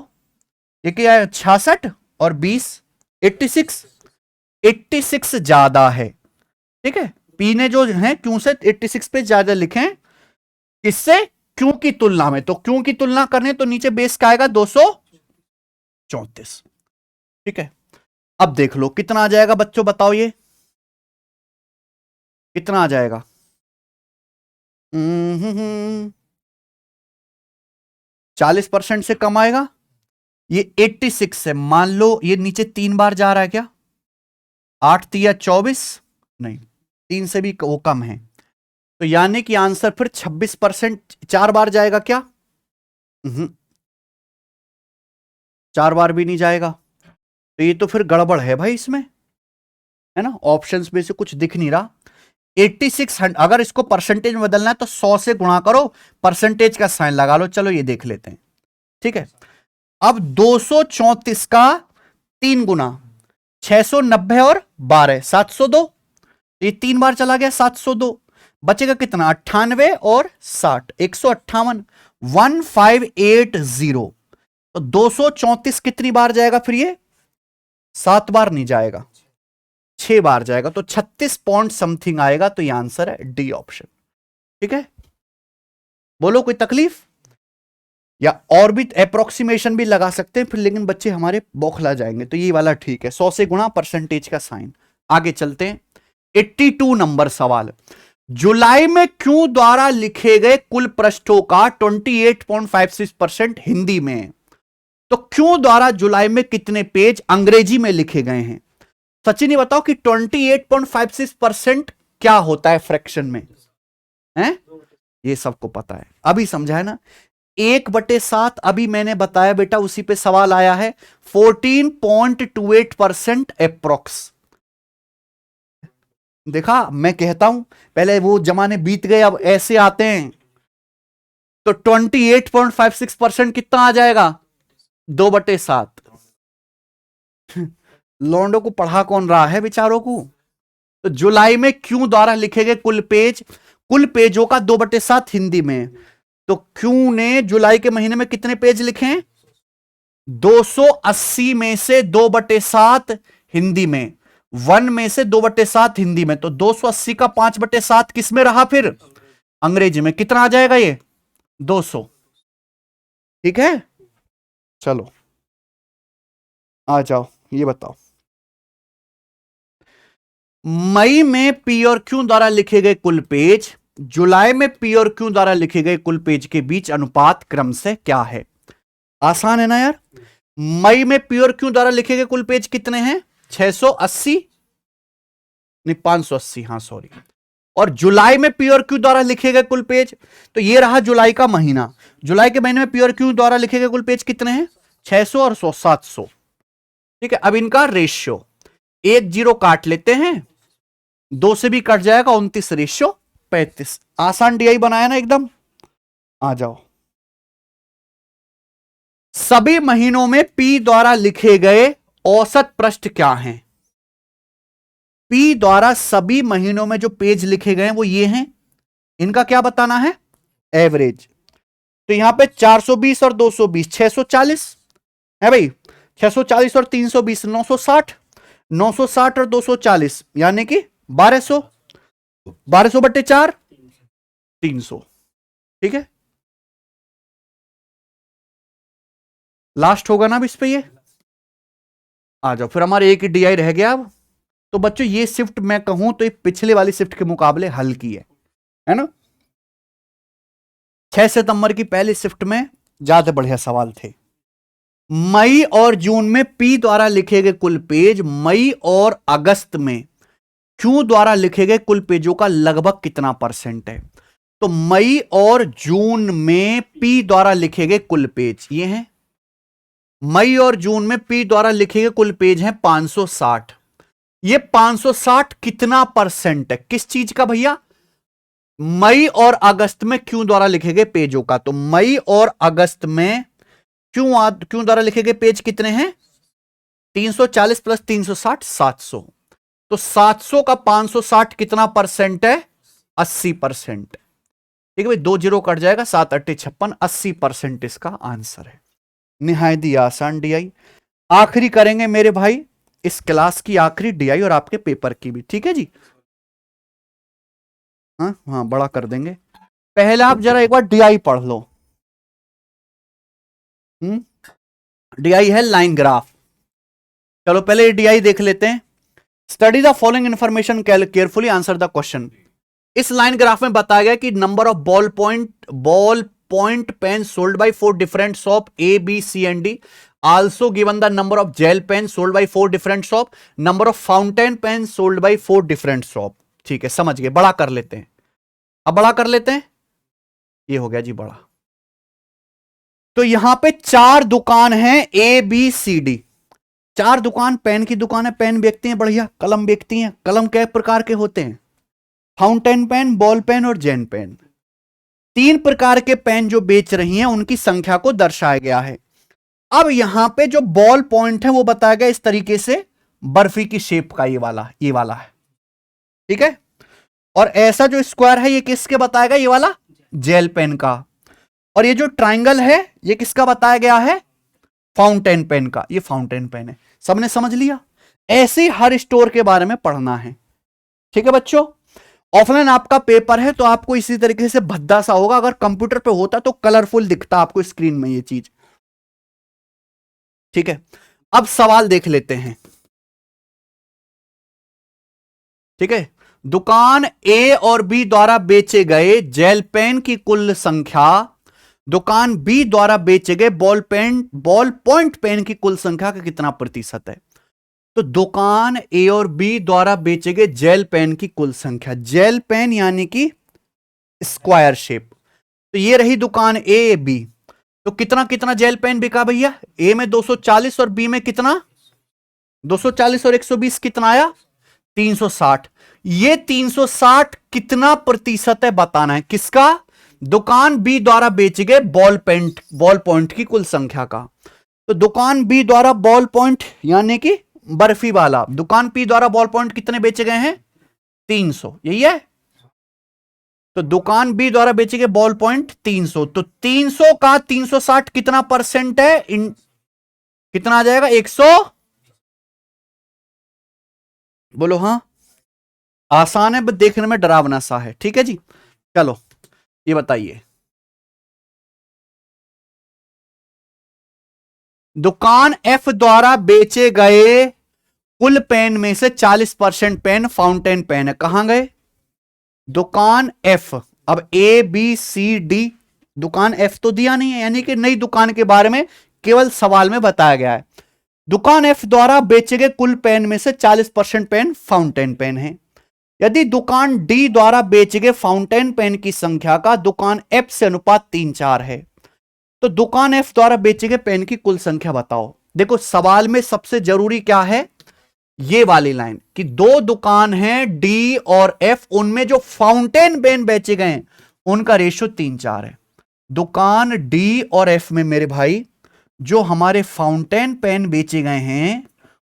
ये क्या है? 66 और 20, 86। 86 ज्यादा है, ठीक है। पी ने जो है क्यों से 86 पे ज्यादा लिखे, किससे? क्यों की तुलना में, तो क्यों की तुलना करने तो नीचे बेस का आएगा 234। ठीक है, अब देख लो कितना आ जाएगा बच्चों, बताओ ये कितना आ जाएगा। 40% से कम आएगा, ये 86 है। मान लो ये नीचे 3 बार जा रहा है क्या, 8 तिया 24, नहीं 3 से भी वो कम है, तो यानी कि आंसर फिर 26%। 4 बार जाएगा क्या, 4 बार भी नहीं जाएगा, तो ये तो फिर गड़बड़ है भाई इसमें, है ना। ऑप्शंस में से कुछ दिख नहीं रहा। 86, अगर इसको परसेंटेज में बदलना है तो 100 से गुणा करो, परसेंटेज का साइन लगा लो। चलो ये देख लेते हैं, ठीक है। अब 234 का 3 गुना 690 और 12 702, ये 3 बार चला गया 702, बचेगा कितना 98 और 60 158 1580। तो 234 कितनी बार जाएगा फिर, ये 7 बार नहीं जाएगा, 6 बार जाएगा, तो 36 पॉइंट समथिंग आएगा। तो ये आंसर है डी ऑप्शन। ठीक है, बोलो कोई तकलीफ, या और भी अप्रोक्सीमेशन भी लगा सकते हैं फिर, लेकिन बच्चे हमारे बौखला जाएंगे। तो ये वाला ठीक है, 100 से गुणा परसेंटेज का साइन। आगे चलते हैं, 82 नंबर सवाल। जुलाई में क्यों द्वारा लिखे गए कुल पृष्ठों का 28.56% हिंदी में। तो क्यों द्वारा जुलाई में कितने पेज अंग्रेजी में लिखे गए हैं। सचिन ये बताओ कि 28.56% क्या होता है फ्रैक्शन में, हैं? ये सबको पता है, अभी समझा है ना। 1/7 अभी मैंने बताया बेटा, उसी पे सवाल आया है। 14.28% अप्रोक्स। देखा, मैं कहता हूं पहले वो जमाने बीत गए, अब ऐसे आते हैं। तो 28.56% कितना आ जाएगा, 2/7। लौंडों को पढ़ा कौन रहा है बेचारों को। तो जुलाई में क्यों द्वारा लिखे गए कुल पेज, कुल पेजों का 2/7 हिंदी में। तो क्यों ने जुलाई के महीने में कितने पेज लिखे हैं, 280 में से 2/7 हिंदी में, 1 में से 2/7 हिंदी में। तो 280 का 5/7 किस में रहा फिर, अंग्रेजी में। कितना आ जाएगा ये, 200। ठीक है, चलो आ जाओ, ये बताओ मई में पी और क्यू द्वारा लिखे गए कुल पेज, जुलाई में पी और क्यू द्वारा लिखे गए कुल पेज के बीच अनुपात क्रम से क्या है। आसान है ना यार। मई में पी और क्यू द्वारा लिखे गए कुल पेज कितने हैं, 680, नहीं 580, हाँ सॉरी। और जुलाई में पी और क्यू द्वारा लिखे गए कुल पेज, तो ये रहा जुलाई का महीना। जुलाई के महीने में पी और क्यू द्वारा लिखे गए कुल पेज कितने हैं, 600 और 100 700। ठीक है, अब इनका रेशियो 1 0 काट लेते हैं, 2 से भी कट जाएगा, 29:35। आसान डीआई बनाया ना एकदम। आ जाओ, सभी महीनों में पी द्वारा लिखे गए औसत पृष्ठ क्या हैं। पी द्वारा सभी महीनों में जो पेज लिखे गए हैं वो ये हैं, इनका क्या बताना है, एवरेज। तो यहां पे 420 और 220 640 है भाई, 640 और 320 960, 960 और 240 यानी कि 1200, 1200/4 300। ठीक है, लास्ट होगा ना अब इस पे ये। आ जाओ, फिर हमारे एक ही डीआई रह गया अब। तो बच्चों ये शिफ्ट मैं कहूं तो ये पिछले वाली शिफ्ट के मुकाबले हल्की है ना। 6 सितंबर की पहली शिफ्ट में ज्यादा बढ़िया सवाल थे। मई और जून में पी द्वारा लिखे गए कुल पेज, मई और अगस्त में क्यू द्वारा लिखे गए कुल पेजों का लगभग कितना परसेंट है। तो मई और जून में पी द्वारा लिखे गए कुल पेज ये हैं, मई और जून में पी द्वारा लिखे गए कुल पेज हैं 560। ये 560 कितना परसेंट है, किस चीज का भैया, मई और अगस्त में क्यू द्वारा लिखे गए पेजों का। तो मई और अगस्त में क्यू द्वारा लिखे गए पेज कितने हैं, 340 प्लस 360 700। तो 700 का 560 कितना परसेंट है, 80%। ठीक है भाई, 2 0 कट जाएगा, 7 8 56, 80% इसका आंसर है। निहायत ही आसान डीआई। आखिरी करेंगे मेरे भाई इस क्लास की, आखिरी डीआई और आपके पेपर की भी। ठीक है जी, हाँ हाँ बड़ा कर देंगे। पहले आप जरा एक बार डीआई पढ़ लो। डीआई है लाइन ग्राफ। चलो पहले डीआई देख लेते हैं। Study the following information carefully answer the question. इस लाइन ग्राफ में बताया गया कि number of ball point pen sold by 4 different shop A B C and D, also given the number of gel pen sold by 4 different shop, number of fountain pen sold by 4 different shop. ठीक है, समझ गए। बड़ा कर लेते हैं, अब बड़ा कर लेते हैं। ये हो गया जी बड़ा। तो यहां पे 4 दुकान है ए बी सी डी। 4 दुकान, पेन की दुकान है, पेन बेचती हैं, बढ़िया। कलम बेचती हैं। कलम कई प्रकार के होते हैं? फाउंटेन पेन, बॉल पेन और जेल पेन। 3 प्रकार के पेन जो बेच रही हैं उनकी संख्या को दर्शाया गया है। अब यहां पे जो बॉल पॉइंट है वो बताया गया इस तरीके से, बर्फी की शेप का, ये वाला है। ठीक है। और ऐसा जो स्क्वायर है ये किसके बताया गया? ये वाला जेल पेन का। और ये जो ट्राइंगल है ये किसका बताया गया है? फाउंटेन पेन का। ये फाउंटेन पेन है। सबने समझ लिया? ऐसे हर स्टोर के बारे में पढ़ना है। ठीक है बच्चों। ऑफलाइन आपका पेपर है तो आपको इसी तरीके से भद्दा सा होगा। अगर कंप्यूटर पे होता तो कलरफुल दिखता आपको स्क्रीन में ये चीज। ठीक है, अब सवाल देख लेते हैं। ठीक है, दुकान ए और बी द्वारा बेचे गए जेल पेन की कुल संख्या दुकान बी द्वारा बेचे गए बॉल पॉइंट पेन की कुल संख्या का कितना प्रतिशत है? तो दुकान ए और बी द्वारा बेचे गए जेल पेन की कुल संख्या, जेल पेन यानी कि स्क्वायर शेप। तो ये रही दुकान ए बी। तो कितना कितना जेल पेन बिका भैया? ए में 240 और बी में कितना? 240 और 120 कितना आया? 360। ये 360 कितना प्रतिशत है बताना है। किसका? दुकान बी द्वारा बेचे गए बॉल पॉइंट की कुल संख्या का। तो दुकान बी द्वारा बॉल पॉइंट यानी कि बर्फी वाला, दुकान पी द्वारा बॉल पॉइंट कितने बेचे गए हैं? 300, यही है। तो दुकान बी द्वारा बेचे गए बॉल पॉइंट 300। तो 300 का 360 कितना परसेंट है? कितना आ जाएगा? 100। बोलो हाँ। आसान है, बस देखने में डरावना सा है। ठीक है जी। चलो ये बताइए, दुकान एफ द्वारा बेचे गए कुल पेन में से 40% पेन फाउंटेन पेन है। कहां गए? दुकान एफ। अब ए बी सी डी, दुकान एफ तो दिया नहीं है, यानी कि नई दुकान के बारे में केवल सवाल में बताया गया है। दुकान एफ द्वारा बेचे गए कुल पेन में से 40% पेन फाउंटेन पेन है। यदि दुकान डी द्वारा बेचे गए फाउंटेन पेन की संख्या का दुकान एफ से अनुपात 3:4 है, तो दुकान एफ द्वारा बेचे गए पेन की कुल संख्या बताओ। देखो सवाल में सबसे जरूरी क्या है? ये वाली लाइन कि 2 दुकान हैं डी और एफ, उनमें जो फाउंटेन पेन बेचे गए उनका रेशियो 3:4 है। दुकान डी और एफ में मेरे भाई जो हमारे फाउंटेन पेन बेचे गए हैं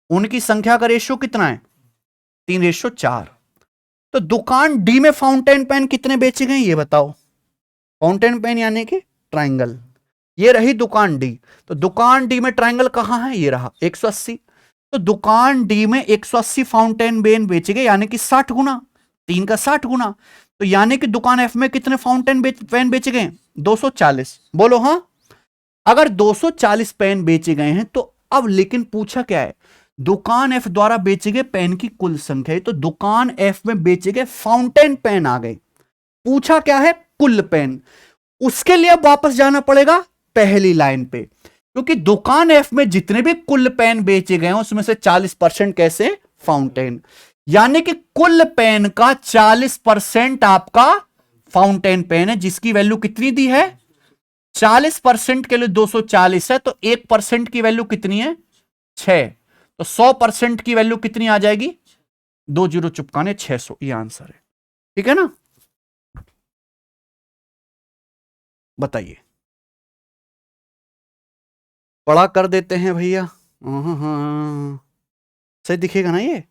उनकी संख्या का रेशियो कितना है? 3:4। तो दुकान डी में फाउंटेन पेन कितने बेचे गए ये बताओ। फाउंटेन पेन यानी कि ट्राइंगल, ये रही दुकान डी। तो दुकान डी में ट्राइंगल कहां है? ये रहा 180। तो दुकान डी में 180 फाउंटेन पेन बेचे गए, यानी कि 60 गुना, 3 का 60 गुना। तो यानी कि दुकान एफ में कितने फाउंटेन पेन बेचे गए? 240। बोलो हाँ। अगर 240 पेन बेचे गए हैं तो अब लेकिन पूछा क्या है? दुकान एफ द्वारा बेचे गए पेन की कुल संख्या है। तो दुकान एफ में बेचे गए फाउंटेन पेन आ गए। पूछा क्या है? कुल पेन। उसके लिए अब वापस जाना पड़ेगा पहली लाइन पे, क्योंकि दुकान एफ में जितने भी कुल पेन बेचे गए हैं उसमें से 40% कैसे? फाउंटेन। यानी कि कुल पेन का 40% आपका फाउंटेन पेन है, जिसकी वैल्यू कितनी दी है? 40% के लिए 240 है, तो 1% की वैल्यू कितनी है? 6। तो 100% की वैल्यू कितनी आ जाएगी? 2 जीरो चुपकाने 600। ये आंसर है। ठीक है ना? बताइए, बड़ा कर देते हैं भैया। सही दिखेगा ना ये?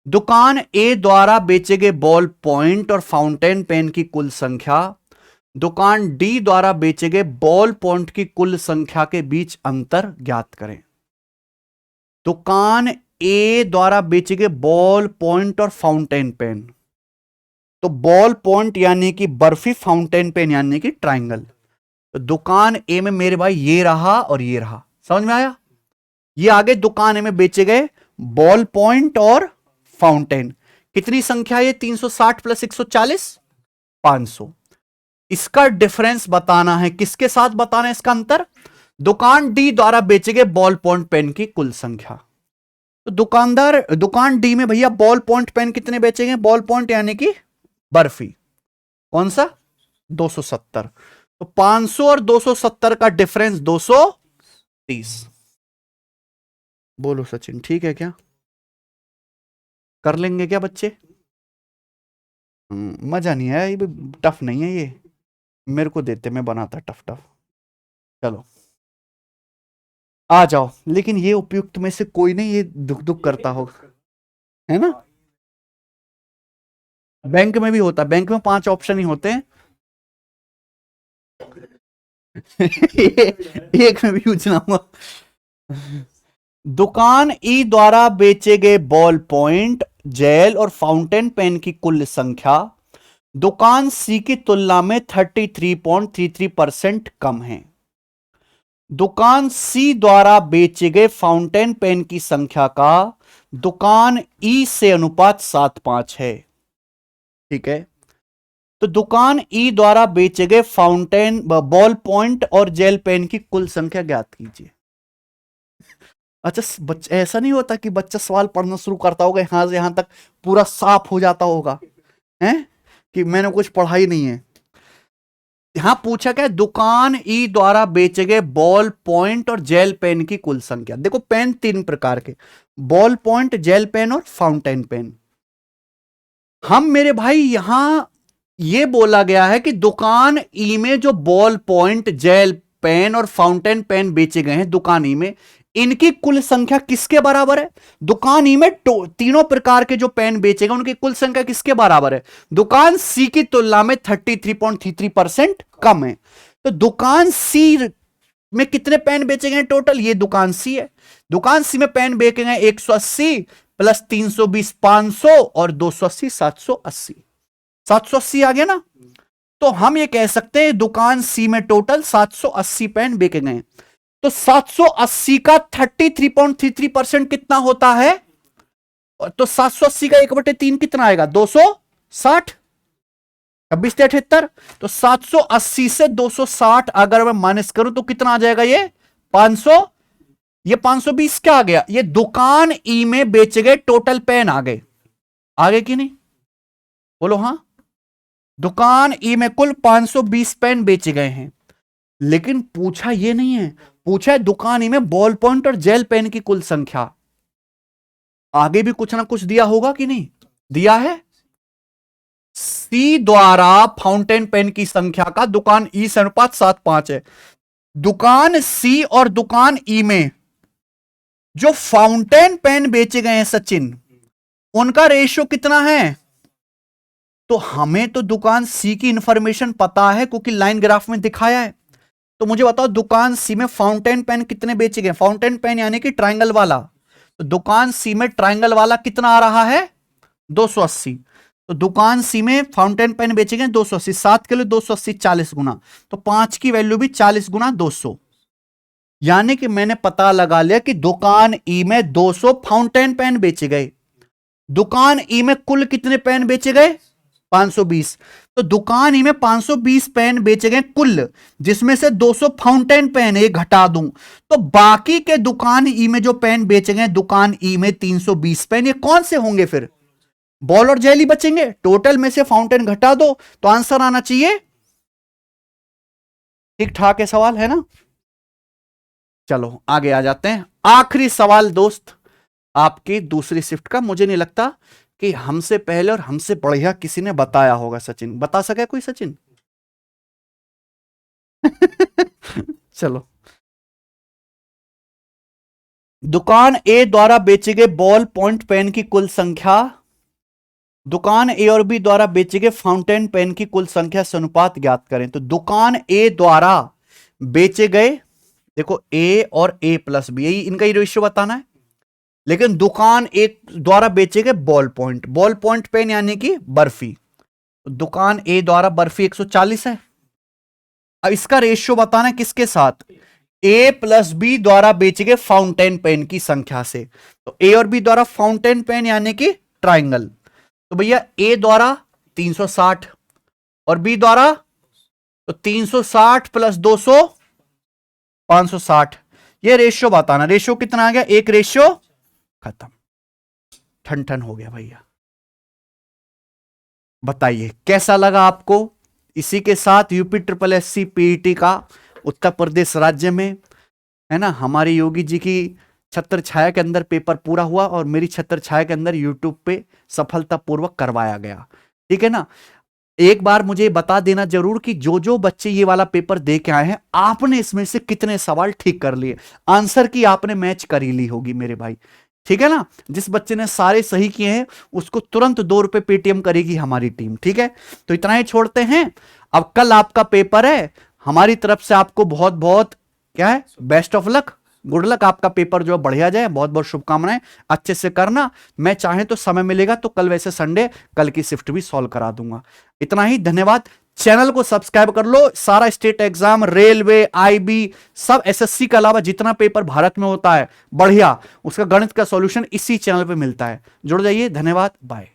दुकान ए द्वारा बेचे गए बॉल पॉइंट और फाउंटेन पेन की कुल संख्या दुकान डी द्वारा बेचे गए बॉल पॉइंट की कुल संख्या के बीच अंतर ज्ञात करें। दुकान ए द्वारा बेचे गए बॉल पॉइंट और फाउंटेन पेन, तो बॉल पॉइंट यानी कि बर्फी, फाउंटेन पेन यानी कि ट्राइंगल। तो दुकान ए में मेरे भाई ये रहा और ये रहा, समझ में आया? ये आगे दुकान ए में बेचे गए बॉल पॉइंट और फाउंटेन। कितनी संख्या है ये? 360 प्लस 140, 500। इसका डिफरेंस बताना है, किसके साथ बताना है इसका अंतर? दुकान डी द्वारा बेचे गए बॉल पॉइंट पेन की कुल संख्या। तो दुकान डी में भैया बॉल पॉइंट पेन कितने बेचे गए? बॉल पॉइंट यानी कि बर्फी, कौन सा? 270। तो 500 और 270 का डिफरेंस 230। बोलो सचिन, ठीक है क्या? कर लेंगे क्या बच्चे? मजा नहीं आया, ये टफ नहीं है ये, मेरे को देते, मैं बनाता टफ टफ। चलो आ जाओ, लेकिन ये उपयुक्त में से कोई नहीं ये दुख दुख करता होगा, है ना? बैंक में भी होता है, बैंक में 5 ऑप्शन ही होते हैं। एक में भी पूछना हुआ। दुकान ई द्वारा बेचे गए बॉल पॉइंट, जेल और फाउंटेन पेन की कुल संख्या दुकान सी की तुलना में 33.33% कम है। दुकान सी द्वारा बेचे गए फाउंटेन पेन की संख्या का दुकान ई से अनुपात 7:5 है। ठीक है, तो दुकान ई द्वारा बेचे गए फाउंटेन बॉल पॉइंट और जेल पेन की कुल संख्या ज्ञात कीजिए। अच्छा, बच्चा ऐसा नहीं होता कि बच्चा सवाल पढ़ना शुरू करता होगा यहां से यहां तक पूरा साफ हो जाता होगा, हैं कि मैंने कुछ पढ़ा ही नहीं है। यहां पूछा क्या? दुकान ई द्वारा बेचे गए बॉल पॉइंट और जेल पेन की कुल संख्या। देखो पेन 3 प्रकार के, बॉल पॉइंट, जेल पेन और फाउंटेन पेन। हम मेरे भाई यहां ये बोला गया है कि दुकान ई में जो बॉल पॉइंट, जेल पेन और फाउंटेन पेन बेचे गए हैं दुकान ई में, इनकी कुल संख्या किसके बराबर है? दुकान ई में तीनों प्रकार के जो पेन बेचे गए उनकी कुल संख्या किसके बराबर है? दुकान सी की तुलना में 33.33% कम है। तो दुकान सी में कितने पेन बेचे गए टोटल? ये दुकान सी है, दुकान सी में पेन बेचे गए 180 प्लस 320 500 और 280 780। 780 आ गया ना? तो हम ये कह सकते हैं दुकान सी में टोटल 780 पेन बेचे गए। तो 780 का 33.33% कितना होता है? तो 780 का 1/3 कितना आएगा? 260, 26-78। तो 780 से 260 अगर मैं माइनस करूं तो कितना आ जाएगा? ये 500। ये 520 क्या आ गया? ये दुकान ई में बेचे गए टोटल पेन आ गए। आगे कि नहीं? बोलो हां। दुकान ई में कुल 520 पेन बेचे गए हैं, लेकिन पूछा ये नहीं है, पूछा है दुकान ई में बॉल पॉइंट और जेल पेन की कुल संख्या। आगे भी कुछ ना कुछ दिया होगा कि नहीं दिया है? सी द्वारा फाउंटेन पेन की संख्या का दुकान ई से अनुपात 7:5 है। दुकान सी और दुकान ई में जो फाउंटेन पेन बेचे गए हैं सचिन, उनका रेशियो कितना है? तो हमें तो दुकान सी की इंफॉर्मेशन पता है क्योंकि लाइन ग्राफ में दिखाया है। तो मुझे बताओ दुकान सी में फाउंटेन पेन कितने बेचे गए? फाउंटेन पेन यानी कि ट्रायंगल वाला। तो दुकान सी में ट्रायंगल वाला कितना आ रहा है? 280। तो दुकान सी में फाउंटेन पेन बेचे गए 280, 7 किलो 280 40 गुना, तो 5 की वैल्यू भी 40 गुना 200। यानी कि मैंने पता लगा लिया कि दुकान ई में 200 फाउंटेन पेन बेचे गए। दुकान ई में कुल कितने पेन बेचे गए? 520। तो दुकान ई में 520 पेन बेचे गए कुल, जिसमें से 200 फाउंटेन पेन एक घटा दूं तो बाकी के दुकान ई में जो पेन बेचे गए दुकान ई में 320 पेन, ये कौन से होंगे? फिर बॉल और जेली बचेंगे, टोटल में से फाउंटेन घटा दो तो आंसर आना चाहिए। ठीक ठाक है सवाल, है ना? चलो आगे आ जाते हैं। आखिरी सवाल दोस्त आपकी दूसरी शिफ्ट का। मुझे नहीं लगता कि हमसे पहले और हमसे बढ़िया किसी ने बताया होगा। सचिन बता सके कोई? सचिन चलो, दुकान ए द्वारा बेचे गए बॉल पॉइंट पेन की कुल संख्या दुकान ए और बी द्वारा बेचे गए फाउंटेन पेन की कुल संख्या से अनुपात ज्ञात करें। तो दुकान ए द्वारा बेचे गए, देखो ए और ए प्लस बी, यही इनका ही रेशियो बताना है। लेकिन दुकान ए द्वारा बेचे गए बॉल पॉइंट पेन यानी कि बर्फी, दुकान ए द्वारा बर्फी 140 है। अब इसका रेशियो बताना है किसके साथ, ए प्लस बी द्वारा बेचे गए फाउंटेन पेन की संख्या से। तो ए और बी द्वारा फाउंटेन पेन यानी कि ट्राइंगल, तो भैया ए द्वारा 360 और बी द्वारा, तो 360 प्लस 200 560, ये रेशियो बताना। रेशियो कितना आ गया, एक रेशियो खत्म, ठन ठन हो गया भैया। बताइए कैसा लगा आपको। इसी के साथ यूपी ट्रिपल एससी पीईटी का उत्तर प्रदेश राज्य में, है ना, हमारी योगी जी की छत्र छाया के अंदर पेपर पूरा हुआ और मेरी छत्र छाया के अंदर यूट्यूब पे सफलतापूर्वक करवाया गया। ठीक है ना। एक बार मुझे बता देना जरूर कि जो जो बच्चे ये वाला पेपर दे के आए हैं, आपने इसमें से कितने सवाल ठीक कर लिए, आंसर की आपने मैच कर ही ली होगी मेरे भाई। ठीक है ना। जिस बच्चे ने सारे सही किए हैं उसको तुरंत 2 रुपए पेटीएम करेगी हमारी टीम। ठीक है, तो इतना ही छोड़ते हैं। अब कल आपका पेपर है, हमारी तरफ से आपको बहुत बहुत क्या है, best of luck, good luck. आपका पेपर जो बढ़िया जाए, बहुत बहुत शुभकामनाएं, अच्छे से करना। मैं चाहे तो समय मिलेगा तो कल, वैसे संडे, कल की शिफ्ट भी सॉल्व करा दूंगा। इतना ही, धन्यवाद। चैनल को सब्सक्राइब कर लो। सारा स्टेट एग्जाम, रेलवे, आईबी, सब एसएससी के अलावा जितना पेपर भारत में होता है बढ़िया, उसका गणित का सॉल्यूशन इसी चैनल पे मिलता है। जुड़ जाइए। धन्यवाद, बाय।